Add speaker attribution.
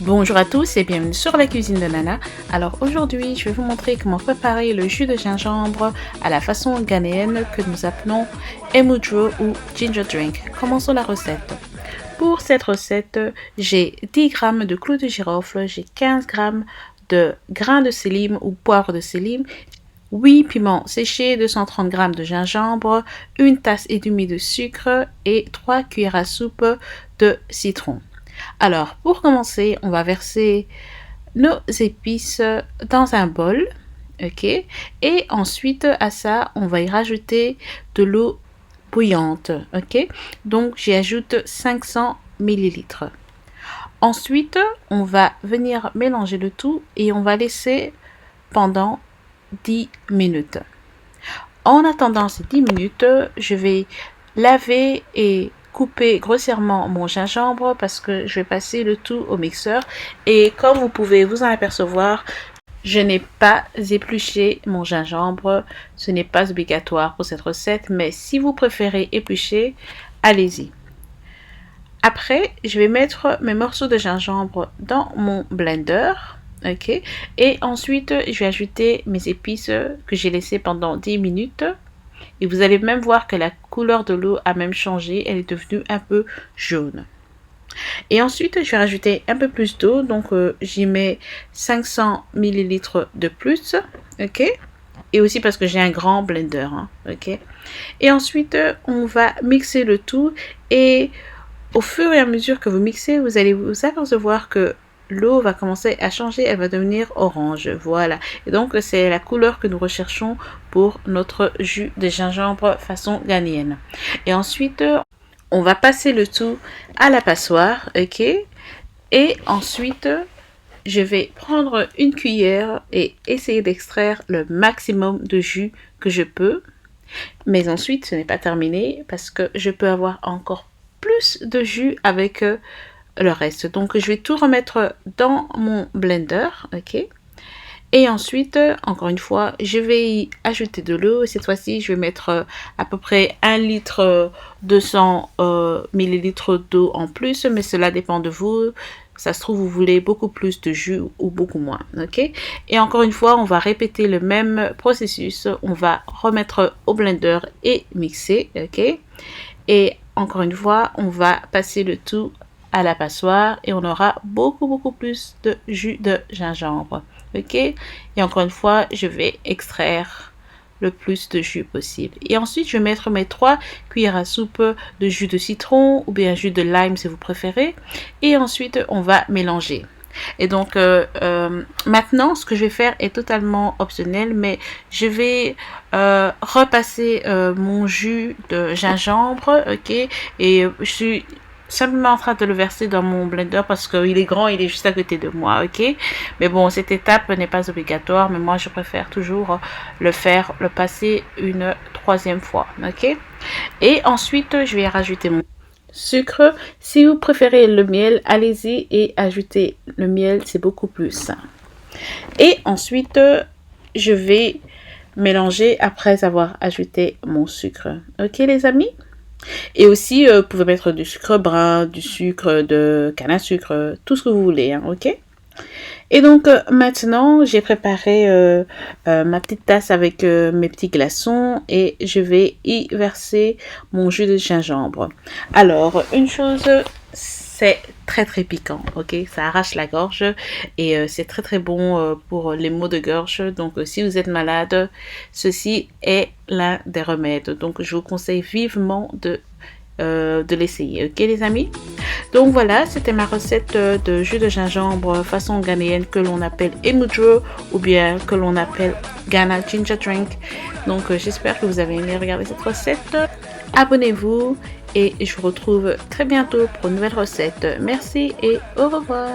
Speaker 1: Bonjour à tous et bienvenue sur la cuisine de Nana. Alors aujourd'hui, je vais vous montrer comment préparer le jus de gingembre à la façon ghanéenne que nous appelons Emudro ou Ginger Drink. Commençons la recette. Pour cette recette, j'ai 10 g de clous de girofle, j'ai 15 g de grains de sélim ou poivre de sélim, 8 piments séchés, 230 g de gingembre, 1 tasse et demie de sucre et 3 cuillères à soupe de citron. Alors, pour commencer, on va verser nos épices dans un bol, ok? Et ensuite, à ça, on va y rajouter de l'eau bouillante, ok? Donc, j'y ajoute 500 ml. Ensuite, on va venir mélanger le tout et on va laisser pendant 10 minutes. En attendant ces 10 minutes, je vais laver et couper grossièrement mon gingembre parce que je vais passer le tout au mixeur. Et comme vous pouvez vous en apercevoir, je n'ai pas épluché mon gingembre. Ce n'est pas obligatoire pour cette recette, mais si vous préférez éplucher, allez-y. Après, je vais mettre mes morceaux de gingembre dans mon blender. Ok, et ensuite je vais ajouter mes épices que j'ai laissées pendant 10 minutes et vous allez même voir que la couleur de l'eau a même changé, elle est devenue un peu jaune. Et ensuite je vais rajouter un peu plus d'eau, donc j'y mets 500 ml de plus, ok, et aussi parce que j'ai un grand blender, hein, ok. Et ensuite on va mixer le tout et au fur et à mesure que vous mixez, vous allez vous apercevoir que l'eau va commencer à changer, elle va devenir orange, voilà. Et donc c'est la couleur que nous recherchons pour notre jus de gingembre façon ghanéenne. Et ensuite on va passer le tout à la passoire, ok. Et ensuite je vais prendre une cuillère et essayer d'extraire le maximum de jus que je peux. Mais ensuite ce n'est pas terminé parce que je peux avoir encore plus de jus avec le reste. Donc je vais tout remettre dans mon blender, ok. Et ensuite, encore une fois, je vais y ajouter de l'eau. Cette fois-ci, je vais mettre à peu près 1 litre 200 millilitres d'eau en plus, mais cela dépend de vous. Ça se trouve, vous voulez beaucoup plus de jus ou beaucoup moins, ok. Et encore une fois, on va répéter le même processus. On va remettre au blender et mixer, ok. Et encore une fois, on va passer le tout à la passoire et on aura beaucoup plus de jus de gingembre, ok. Et encore une fois, je vais extraire le plus de jus possible. Et ensuite, je vais mettre mes 3 cuillères à soupe de jus de citron ou bien jus de lime si vous préférez. Et ensuite, on va mélanger. Et donc maintenant ce que je vais faire est totalement optionnel, mais je vais repasser mon jus de gingembre, ok, et je suis simplement en train de le verser dans mon blender parce qu'il est grand, il est juste à côté de moi, ok. Mais bon, cette étape n'est pas obligatoire, mais moi je préfère toujours le passer une 3e fois, ok. Et ensuite je vais rajouter mon sucre. Si vous préférez le miel, allez-y et ajoutez le miel, c'est beaucoup plus sain. Et ensuite, je vais mélanger après avoir ajouté mon sucre. Ok les amis? Et aussi, vous pouvez mettre du sucre brun, du sucre de canne à sucre, tout ce que vous voulez, hein, ok? Et donc maintenant, j'ai préparé ma petite tasse avec mes petits glaçons et je vais y verser mon jus de gingembre. Alors, une chose, c'est très piquant, ok? Ça arrache la gorge et c'est très bon pour les maux de gorge. Donc, si vous êtes malade, ceci est l'un des remèdes. Donc, je vous conseille vivement de l'essayer, ok les amis? Donc voilà, c'était ma recette de jus de gingembre façon ghanéenne que l'on appelle Emudro ou bien que l'on appelle Ghana Ginger Drink. Donc j'espère que vous avez aimé regarder cette recette. Abonnez-vous et je vous retrouve très bientôt pour une nouvelle recette. Merci et au revoir.